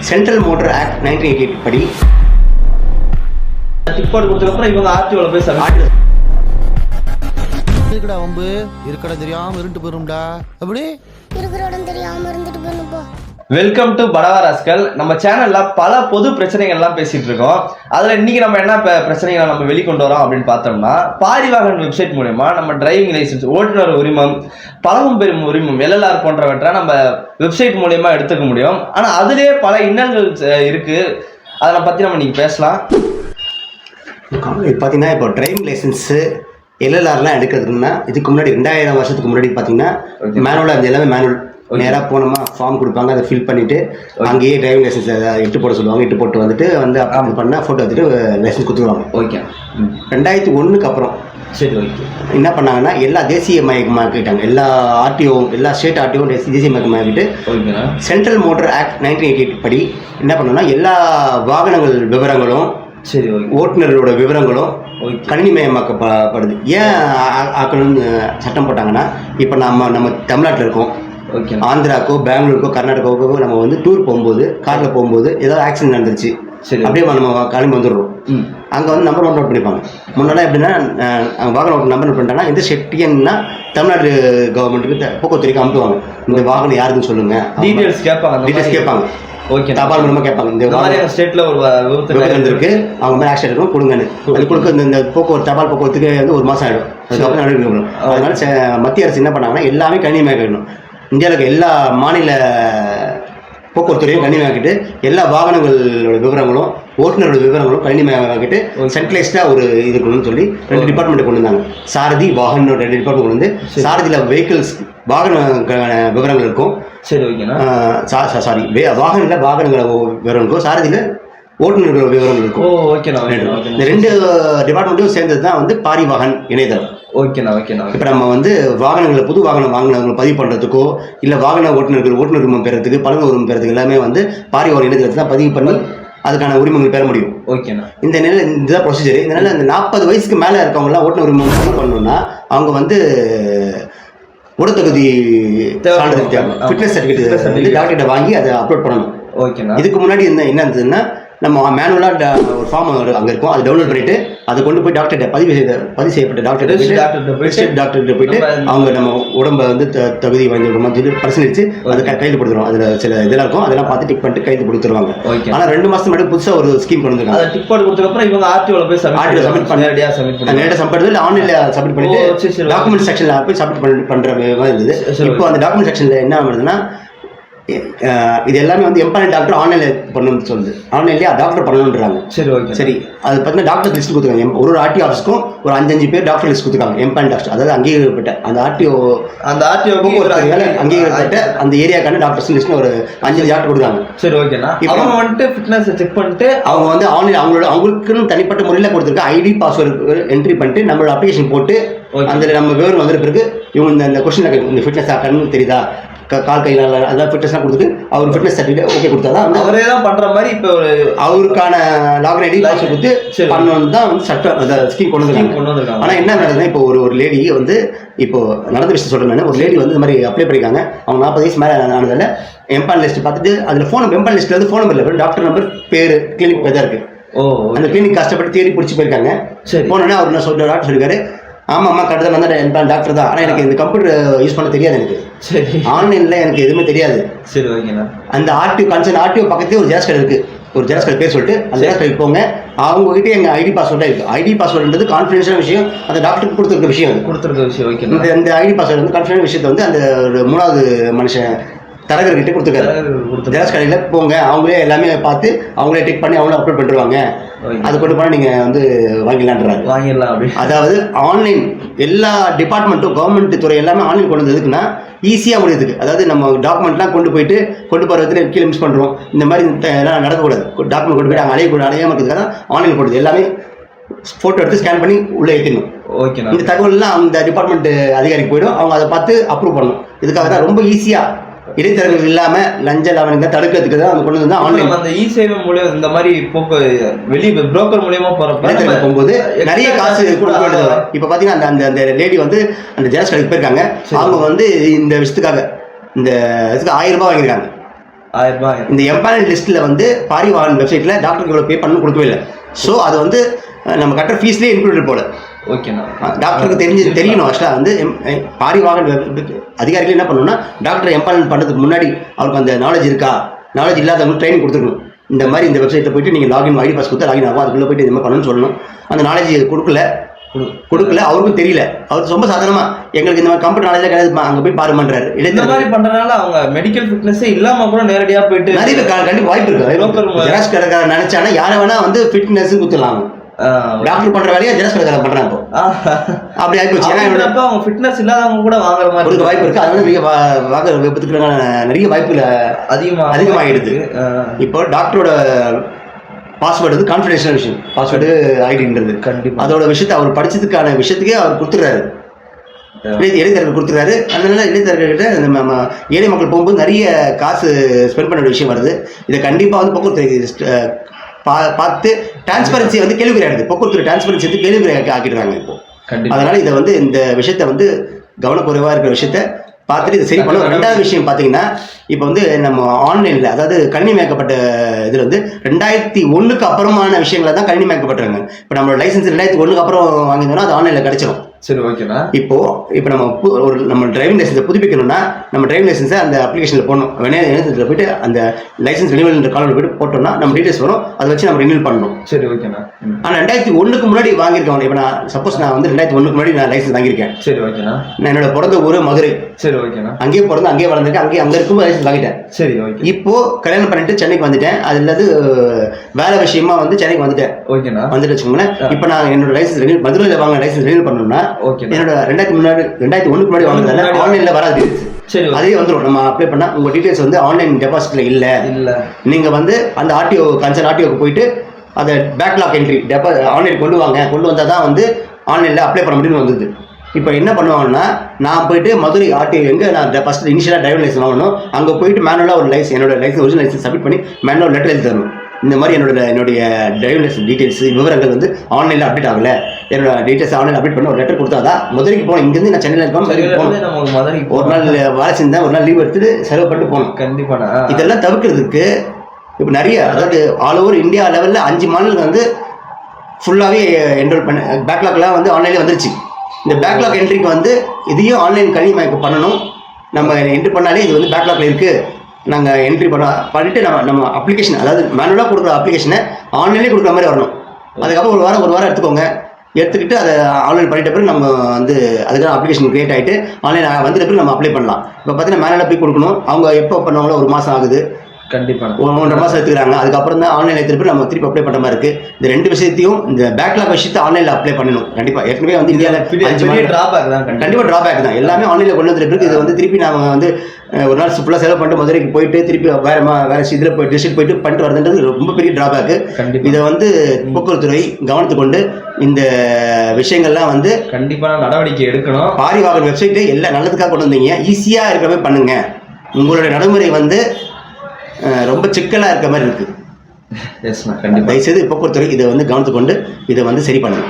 Central motor act 1988 படி டிப்பாட் கொடுத்ததுக்கப்புறம் இவங்க ஆர்டிஓல போய் இருக்கடா வம்பு இருக்கடா தெரியாம இருந்துட்டு போயிரும்டா. அப்படி இருக்கிற இடம் தெரியாம இருந்துட்டு போயிருப்பா. வெல்கம் டு படவாராஸ்கள். நம்ம சேனல்ல பல பொது பிரச்சனைகள்லாம் பேசிட்டு இருக்கோம். அதுல இன்னைக்கு நம்ம என்ன பிரச்சனைகளை நம்ம வெளிக்கொண்டு வரோம் அப்படின்னு பார்த்தோம்னா, பாரிவாகன் வெப்சைட் மூலமா நம்ம டிரைவிங் லைசன்ஸ், ஓட்டுநர் உரிமம், பழகும் பெறும் உரிமம், LLR போன்றவற்றை நம்ம வெப்சைட் மூலமா எடுத்துக்க முடியும். ஆனா அதுலயே பல இன்னல்கள் இருக்கு. அதை பத்தி நம்ம இன்னைக்கு பேசலாம். பார்த்தீங்கன்னா இப்போ டிரைவிங் லைசன்ஸு LLRலாம் எடுக்கிறதுனா இதுக்கு முன்னாடி 2000 வருஷத்துக்கு முன்னாடி பார்த்தீங்கன்னா மேனுவலாக இருந்தது. எல்லாமே மேனுவல். நேராக போனோமா ஃபார்ம் கொடுப்பாங்க, அதை ஃபில் பண்ணிவிட்டு அங்கேயே டிரைவிங் லைசன்ஸ் இட்டு போட சொல்லுவாங்க. இட்டு போட்டு வந்துட்டு அப்படி பண்ணால் ஃபோட்டோ எடுத்துட்டு லைசன்ஸ் கொடுத்துருவாங்க. ஓகே. 2001க்கு அப்புறம் சரி, ஓகே, என்ன பண்ணாங்கன்னா எல்லா தேசிய மயமாக்கிட்டாங்க. எல்லா ஆர்டிஓவும், எல்லா ஸ்டேட் ஆர்டிஓவும் தேசிய மயமாக்கிட்டு சென்ட்ரல் மோட்டார் ஆக்ட் 1988 படி என்ன பண்ணோம்னா எல்லா வாகனங்கள் விவரங்களும், சரி, ஓட்டுநர்களோட விவரங்களும் கணினிமயமாக்கப்படுது. ஏன் ஆக்கணும்னு சட்டம் போட்டாங்கன்னா, இப்போ நம்ம தமிழ்நாட்டில் இருக்கோம், ஆந்திராக்கோ பெங்களூருக்கோ கர்நாடகாவுக்கோ நம்ம வந்து டூர் போகும்போது காரில் போகும்போது ஏதாவது ஆக்சிடென்ட் நடந்துருச்சு, அப்படியே நம்ம கிளம்பி வந்துடுறோம். அங்கே வந்து நம்பர் நோட் பண்ணிப்பாங்க. முன்னாடி எப்படின்னா வாகனம் நம்பர் நோட் பண்ணிட்டாங்கன்னா இந்த செட்டியன்னா தமிழ்நாடு கவர்மெண்ட்டுக்கு போக்குவரத்துக்கு அனுப்புவாங்க. இந்த வாகனம் யாருக்குன்னு சொல்லுங்க, டீடைல்ஸ் கேட்பாங்க. ஓகே, தபால் மூலமாக கேட்பாங்க. இந்த ஸ்டேட்ல ஒரு விபத்து இருக்கு, அவங்க மேலே ஆக்சிடென்ட் இருக்கும், கொடுங்கன்னு. அது கொடுக்க இந்த போக்குவரத்து தபால் போக்குவரத்துக்கு வந்து 1 மாதம் ஆகிடும். அதுக்கப்புறம் நடக்கணும். அதனால மத்திய அரசு என்ன பண்ணாங்கன்னா எல்லாமே கணினிமயமாக்கணும். இந்தியாவில் எல்லா மாநில போக்குவரத்துறையும் கணினிமயமாக்கிட்டு எல்லா வாகனங்களோட விவரங்களும் ஓட்டுநரோட விவரங்களும் கணினிமயமாக்கிட்டு சென்ட்ரலைஸ்டாக ஒரு இது கொண்டு சொல்லி 2 டிபார்ட்மெண்ட் கொண்டு வந்தாங்க. சாரதி, வாகன 2 டிபார்ட்மெண்ட் கொண்டு வந்து சாரதியில் வெஹிக்கிள்ஸ் வாகன விவரங்கள் இருக்கும். சரி, ஓகேண்ணா. சாரி, வாகனங்கள் வாகனங்கள விவரம் இருக்கும், சாரதியில் ஓட்டுநர்கள் விவரங்கள் இருக்கும். இந்த 2 டிபார்ட்மெண்ட்டும் சேர்ந்தது தான் வந்து பாரிவாகன் இணையதளம். ஓகேண்ணா. இப்போ நம்ம வந்து வாகனங்களை புது வாகனம் வாங்கினவங்களை பதிவு பண்ணுறதுக்கோ இல்லை வாகன ஓட்டுநர் உரிமம் பெறதுக்கு, பழகு உரிமம் பெறதுக்கு எல்லாமே வந்து பாரிவாகன் இணையதளத்தை தான் பதிவு பண்ணி அதுக்கான உரிமங்கள் பெற முடியும். ஓகேண்ணா. இந்த நிலையில் இதுதான் ப்ரொசீஜர். இதனால இந்த 40 வயசுக்கு மேலே இருக்கவங்களாம் ஓட்டுநர் உரிமம் பண்ணணும்னா அவங்க வந்து உடற்தகுதி சான்றிதழ் தேவை, ஃபிட்னஸ் சர்டிஃபிகேட் டாக்டர்கிட்ட வாங்கி அதை அப்லோட் பண்ணணும். ஓகேண்ணா. இதுக்கு முன்னாடி என்ன இருந்ததுன்னா நம்ம மேனுவலாக ஒரு ஃபார்ம் அங்கே இருக்கும், அதை டவுன்லோட் பண்ணிட்டு அதை கொண்டு போய் டாக்டர்கிட்ட பதிவு செய்யப்பட்ட டாக்டர்கிட்ட போயிட்டு அவங்க நம்ம உடம்பை வந்து தகுதி வாங்கிடுவோம் சொல்லி பரிசீலிச்சு அதை கையில் கொடுத்துருவோம். அதில் சில இதெல்லாம் இருக்கும், அதெல்லாம் பார்த்து டிக் பண்ணிட்டு கையில் கொடுத்துருவாங்க. ஆனால் 2 மாதத்துக்கு முன்னாடி புதுசாக ஒரு ஸ்கீம் கொண்டு வந்திருக்காங்க. டிப்பாட் கொடுத்ததுக்கப்புறம் இவங்க ஆர்டிஓல போய் சப்மிட் பண்ணி நேரடியாக சப்மிட் இல்லை ஆன்லைனில் சப்மிட் பண்ணிட்டு டாக்குமெண்ட் செக்ஷனில் போய் சப்மிட் பண்ணுற மாதிரி இருந்தது. இப்போ அந்த டாக்குமெண்ட் செக்ஷனில் என்ன ஆகுதுன்னா, இது எல்லாமே வந்து எம்ப்ளாய்மெண்ட் டாக்டர் ஆன்லைனில் பண்ணணும்னு சொல்லுது. ஆன்லைன்லேயே டாக்டர் பண்ணணுன்றாங்க. சரி, அது பார்த்தீங்கன்னா டாக்டர் லிஸ்ட் கொடுத்துருக்காங்க. ஒரு ஆர்டிஓ ஆஃபீஸ்க்கும் ஒரு 5 பேர் டாக்டர் லிஸ்ட் கொடுத்துருக்காங்க. எம்ப்ளாய்மெண்ட் டாக்டர், அதாவது அங்கீகரிக்கப்பட்ட அந்த ஆர்டிஓ அங்கீகரிக்கப்பட்ட அந்த ஏரியாக்கான டாக்டர்ஸ் லிஸ்ட் ஒரு 5 டாக்டர் கொடுக்குறாங்க. சரி, ஓகேண்ணா. அவங்க வந்துட்டு ஃபிட்னஸ் செக் பண்ணிட்டு அவங்க வந்து ஆன்லைன் அவங்களுக்குன்னு தனிப்பட்ட முறையில் கொடுத்துருக்க ஐடி பாஸ்வேர்டு என்ட்ரி பண்ணிட்டு நம்மளோட அப்ளிகேஷன் போட்டு அந்த நம்ம விவரம் வந்துட்டு பிறகு இவங்க இந்த கொஸ்டின் இந்த ஃபிட்னஸ் கண்ணு தெரியுதா, கால் கையில அதான் ஃபிட்னஸ்லாம் கொடுத்துட்டு அவர் ஃபிட்னஸ் சர்டிஃபிகேட் ஓகே கொடுத்தா தான் அவரே தான் பண்ணுற மாதிரி இப்போ அவருக்கான லாகின் ஐடி பாஸ்வேர்ட் கொடுத்து பண்ணணும் தான் வந்து சட்டம் அந்த ஸ்கீம் கொண்டு வந்திருக்காங்க. ஆனால் என்ன நடக்குதுன்னா, இப்போ ஒரு லேடி வந்து இப்போ நடந்த விஷயம் சொல்கிறேன். ஒரு லேடி வந்து இந்த மாதிரி அப்ளை பண்ணியிருக்காங்க. அவங்க 40 வயசு மேலே ஆனதில் எம்பான் லிஸ்ட் பார்த்துட்டு அதில் எம்பான் லிஸ்ட்டில் வந்து ஃபோன் நம்பர் இல்லை, டாக்டர் நம்பர், பேர், கிளினிக் தான் இருக்குது. அந்த கிளினிக் கஷ்டப்பட்டு தேடி பிடிச்சி போயிருக்காங்க. போனோடனே அவர் என்ன சொல்ற டாக்டர் சொல்லியிருக்காரு, ஆமாம்மா கரெக்டாக தான் நான் டாக்டர் தான், ஆனால் எனக்கு இந்த கம்ப்யூட்டர் யூஸ் பண்ண தெரியாது, எனக்கு சரி ஆன்லைனில் எனக்கு எதுவுமே தெரியாது. சரி, ஓகேண்ணா. அந்த ஆர்டிஓ பக்கத்துலேயே ஒரு ஜெராக்ஸ் கடை இருக்குது. ஒரு ஜெராக்ஸ் கடை பேர் சொல்லிட்டு அந்த ஜெராக்ஸ் கடைக்கு போங்க. அவங்ககிட்ட எங்கள் ஐடி பாஸ்வேர்டாக இருக்குது. ஐடி பாஸ்வேர்டுன்றது கான்ஃபிடென்ஷியல் விஷயம், அந்த டாக்டருக்கு கொடுத்துருக்க விஷயம். ஓகே, இந்த ஐடி பாஸ்வேர்டு வந்து கான்ஃபிடென்ஷியல் விஷயத்தை வந்து அந்த 3வது மனுஷன் தரகர்கிட்ட கொடுத்துருக்காரு. ஜெராக்ஸ் கடையில் போங்க, அவங்களே எல்லாமே பார்த்து அவங்களே டெக் பண்ணி அவங்களே அப்லோட் பண்ணிடுவாங்க. அது கொண்டு போனால் நீங்கள் வந்து வாங்கிடலாம். அதாவது ஆன்லைன் எல்லா டிபார்ட்மெண்ட்டும் கவர்மெண்ட் துறை எல்லாமே ஆன்லைன் கொண்டு வந்ததுக்குன்னா ஈஸியாக முடியுதுக்கு. அதாவது நம்ம டாக்குமெண்ட்லாம் கொண்டு போகிற விதத்தில் கீழே மிஸ் பண்ணுறோம். இந்த மாதிரி எல்லாம் நடக்கக்கூடாது. டாக்குமெண்ட் கொண்டு போய்ட்டு அங்கே அலையாமல் இருக்கிறதுக்காக ஆன்லைன் போடுது. எல்லாமே ஃபோட்டோ எடுத்து ஸ்கேன் பண்ணி உள்ளே ஏற்றிடணும். ஓகே, இந்த தகவல்லாம் அந்த டிபார்ட்மெண்ட் அதிகாரிக்கு போய்டும். அவங்க அதை பார்த்து அப்ரூவ் பண்ணணும். இதுக்காக தான் ரொம்ப ஈஸியாக இடைத்தரகர்கள் இல்லாமல் லஞ்ச லாவணங்களை தடுக்கிறதுக்கு தான் அவங்க கொண்டு வந்து ஆன்லைன் அந்த சேவை மூலியம் இந்த மாதிரி வெளியே புரோக்கர் மூலியமா போகும்போது நிறைய காசு கொடுக்க வேண்டியது. இப்போ பார்த்தீங்கன்னா அந்த லேடி வந்து அந்த ஜெராக்ஸ் கடைக்கு போயிருக்காங்க. அவங்க வந்து இந்த விஷயத்துக்காக இந்த இதுக்கு 1000 ரூபாய் வாங்கியிருக்காங்க. 1000 ரூபாய். இந்த எம்பானல் லிஸ்ட்டில் வந்து பாரிவாகன் வெப்சைட்டில் டாக்டருக்கு இவ்வளோ பே பண்ணணும் கொடுக்கவே இல்லை. ஸோ அது வந்து நம்ம கட்டுற ஃபீஸ்லேயே இன்க்ளூடட் போல. ஓகேண்ணா. டாக்டருக்கு தெரியணும் ஆக்சுவலாக வந்து பாரிவாகன் அதிகாரிகள் என்ன பண்ணணும்னா டாக்டர் எம்பானல் பண்ணுறதுக்கு முன்னாடி அவருக்கு அந்த நாலேஜ் இருக்கா, நாலேஜ் இல்லாதவங்களுக்கு ட்ரைனிங் கொடுத்துருக்கணும். இந்த மாதிரி இந்த வெப்சைட்டில் போயிட்டு நீங்கள் லாகின் ஐடி பாஸ் கொடுத்தா லாகின் ஆகும், அதுக்குள்ளே போயிட்டு இந்த மாதிரி பண்ணணும்னு சொல்லணும். அந்த நாலேஜ் கொடுக்கல, அவருக்கும் தெரியல. அவர் ரொம்ப சாதாரணமாக எங்களுக்கு இந்த மாதிரி கம்ப்யூட்டர் நாலேஜ் கிடையாது, அங்கே போய் பாருமான்றாரு. இந்த மாதிரி பண்றதுனால அவங்க மெடிக்கல் ஃபிட்னஸே இல்லாம கூட நேரடியாக போயிட்டு நிறைய கண்டிப்பாக வாய்ப்பு இருக்கு. ஜெராக்ஸ் கடைக்காரர் நினைச்சானா யாரை வேணா வந்து ஃபிட்னஸ் குத்துலாம். டாக்டர் பண்ற வேலையை ஜெராக்ஸ் கடைக்காரர் பண்றாங்க. அப்படி ஆயிப்போச்சு. ஏன்னா அவங்க ஃபிட்னஸ் இல்லாதவங்க கூட வாங்குற மாதிரி வாய்ப்பு இருக்கு. அதனால நிறைய வாய்ப்புகள் அதிகமாகிடுது. இப்போ டாக்டருக்கு பாஸ்வேர்டு வந்து கான்ஃபிடென்ஷியல் விஷயம். பாஸ்வேர்டு ஐடின்றது கண்டிப்பாக அதோட விஷயத்தை அவர் படிச்சதுக்கான விஷயத்துக்கே அவர் கொடுத்துறாரு, இடைத்தரகர் கொடுத்துறாரு. அதனால இடைத்தரகர்கிட்ட நம்ம ஏழை மக்கள் போகும்போது நிறைய காசு ஸ்பெண்ட் பண்ண வேண்டிய விஷயம் வருது. இதை கண்டிப்பாக வந்து போக்குவரத்து பார்த்து டிரான்ஸ்பரன்சி வந்து கேள்விக்குறியாடுது. போக்குவரத்து டிரான்ஸ்பரன்சி வந்து கேள்விக்குறி ஆக்கிடுறாங்க இப்போ. அதனால இதை வந்து இந்த விஷயத்தை வந்து கவனக்குறைவாக இருக்கிற விஷயத்த பார்த்துட்டு இது சரி பண்ணுவோம். ரெண்டாவது விஷயம் பார்த்தீங்கன்னா இப்போ வந்து நம்ம ஆன்லைனில், அதாவது கணினிமயக்கப்பட்ட இதில் வந்து 2001க்கு அப்புறமான விஷயங்களை தான் கணினிமயக்கப்பட்டுறாங்க. இப்போ நம்மளோட லைசன்ஸ் 2001க்கு அப்புறம் வாங்கியிருந்தோம்னா அது ஆன்லைனில் கிடைச்சிடும். சரி, ஓகேண்ணா. இப்போ நம்ம டிரைவிங் லைசன்ஸை புதுப்பிக்கணும்னா நம்ம டிரைவிங் லைசன்ஸை அந்த அப்ளிகேஷனில் போடணும். இணையத்தில் போயிட்டு அந்த லைசன்ஸ் ரினிவல் காலத்தில் போயிட்டு போட்டோம்னா நம்ம டீட்டெயில்ஸ் வரும், அதை வச்சு நம்ம ரினிவல் பண்ணணும். சரி, ஓகேண்ணா. ஆனால் 2001க்கு முன்னாடி வாங்கியிருக்கேன். இப்போ நான் சப்போஸ் நான் வந்து 2001க்கு முன்னாடி நான் லைசன்ஸ் வாங்கியிருக்கேன். சரி, ஓகேண்ணா. நான் என்னோட பிறந்த ஊர் மதுரை. சரி, ஓகேண்ணா. அங்கேயே பிறந்து அங்கேயே வளர்ந்துருக்கேன், அங்கே இருக்கும் லைசன்ஸ் வாங்கிட்டேன். சரி, ஓகே. இப்போ கல்யாணம் பண்ணிட்டு சென்னைக்கு வந்துட்டேன். அது இல்லாத வேலை விஷயமா வந்து சென்னைக்கு வந்துட்டேன். ஓகேண்ணா. வந்துட்டு வச்சுக்கோங்களேன். இப்போ நான் என்னோட லைசன்ஸ் மதுரையில் வாங்க லைசன்ஸ் ரினிவல் பண்ணணும்னா என்னோட 2001க்கு முன்னாடி வாங்கினதால ஆன்லைன்ல வராது. சரி, அதே வந்துடும். நம்ம அப்ளை பண்ணா உங்க டீடைல்ஸ் வந்து ஆன்லைன் டெபாசிட்ல இல்ல, நீங்க வந்து அந்த ஆர்டிஓ கன்சர்ன் ஆர்டிஓக்கு போயிட்டு அதை பேக்லாக் என்ட்ரி ஆன்லைன் கொண்டு வந்தா தான் வந்து ஆன்லைன்ல அப்ளை பண்ண முடியும்னு வந்தது. இப்போ என்ன பண்ணுவாங்கன்னா நான் போயிட்டு மதுரை ஆர்டிஓ எங்கே நான் ஃபர்ஸ்ட் இனிஷியலாக டிரைவர் லைசன்ஸ் வாங்கணும், அங்கே போயிட்டு மேனுவலாக ஒரு என்னோட லைசன்ஸ் ஒரிஜினல் லைசன்ஸ் சப்மிட் பண்ணி மேனுவல் லெட்டர் எழுதி தரணும். இந்த மாதிரி என்னுடைய டிரைவிங் லைசன்ஸ் டீடைல்ஸ் விவரங்கள் வந்து ஆன்லைனில் அப்டேட் ஆகலை, என்னோட டீடைல்ஸ் ஆன்லைன் அப்டேட் பண்ணி ஒரு லெட்டர் கொடுத்தாதான் மதுரைக்கு போகணும். இங்கேருந்து நான் சென்னையில் இருக்கோம், ஒரு நாள் வேலை செஞ்சேன், ஒரு நாள் லீவ் எடுத்துட்டு செலவு பண்ணிட்டு போகணும். கண்டிப்பாக இதெல்லாம் தவிர்க்கிறதுக்கு இப்போ நிறைய, அதாவது ஆல் ஓவர் இந்தியா லெவலில் 5 மாநிலங்கள் வந்து ஃபுல்லாகவே என்ரோல் பண்ண பேக்லாக்லாம் வந்து ஆன்லைன்லேயே வந்துருச்சு. இந்த பேக்லாக் என்ட்ரிக்கு வந்து இதையும் ஆன்லைன் கணினிமயம் பண்ணணும். நம்ம என்ட்ரி பண்ணாலே இது வந்து பேக்லாக்ல இருக்குது, நாங்கள் என்ட்ரி பண்ணிட்டு நம்ம அப்ளிகேஷன், அதாவது மேனுவலாக கொடுக்குற அப்ளிகேஷனை ஆன்லைன்லேயே கொடுக்குற மாதிரி வரணும். அதுக்கப்புறம் ஒரு வாரம் எடுத்துக்கோங்க. எடுத்துக்கிட்டு அதை ஆன்லைன் பண்ணிட்ட பிறகு நம்ம வந்து அதுக்கான அப்ளிகேஷன் கிரியேட் ஆகிட்டு ஆன்லைன் வந்துட்ட பிறகு நம்ம அப்ளை பண்ணலாம். இப்போ பார்த்தீங்கன்னா மேனுவலாக போய் கொடுக்கணும். அவங்க எப்போ பண்ணுவாங்களோ 1 மாதம் ஆகுது, கண்டிப்பாக 1.5 மாதம் எடுத்துக்கிறாங்க. அதுக்கப்புறம் தான் ஆன்லைன் எடுத்துட்டு நம்ம திருப்பி அப்ளை பண்ணுற மாதிரி இருக்குது. இந்த 2 விஷயத்தையும், இந்த பேக்லாக் விஷயத்தை ஆன்லைனில் அப்ளை பண்ணணும். கண்டிப்பாக ஏற்கனவே வந்து இந்தியாவில் கண்டிப்பாக ட்ராபேக் தான். எல்லாமே ஆன்லைனில் கொண்டு வந்துட்டு பிறகு இதை வந்து திருப்பி நாம வந்து ஒரு நாள் ஃபுல்லாக செலவு பண்ணிட்டு மதுரைக்கு போயிட்டு திருப்பி வேற இதில் போய் டிஸ்ட்ரிக்ட் போயிட்டு பண்ணிட்டு வரதுன்றது ரொம்ப பெரிய ட்ராபேக்கு. இதை வந்து போக்குவரத்துறை கவனத்துக்கு கொண்டு இந்த விஷயங்கள்லாம் வந்து கண்டிப்பாக நடவடிக்கை எடுக்கணும். பாரிவாகன் வெப்சைட்டு எல்லாம் நல்லதுக்காக கொண்டு வந்தீங்க, ஈஸியாக இருக்கிற மாதிரி பண்ணுங்க. உங்களுடைய நடைமுறை வந்து ரொம்ப சிக்கலாக இருக்கிற மாதிரி இருக்கு. தயவுசெய்து போக்குவரத்துறை இதை வந்து கவனத்துக்கு கொண்டு இதை வந்து சரி பண்ணுங்க.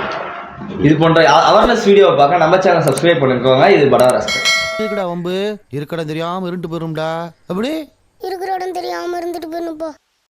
இது போன்ற அவேர்னஸ் வீடியோவை பார்க்க நம்ம சேனல் சப்ஸ்கிரைப் பண்ணிக்கோங்க. இது படாராஸ்கல். இருக்கடா வம்பு, இருக்கடா தெரியாம இருண்டு போயிரும்டா. அப்படி இருக்கிற இடம் தெரியாம இருந்துட்டு போயிருப்பா.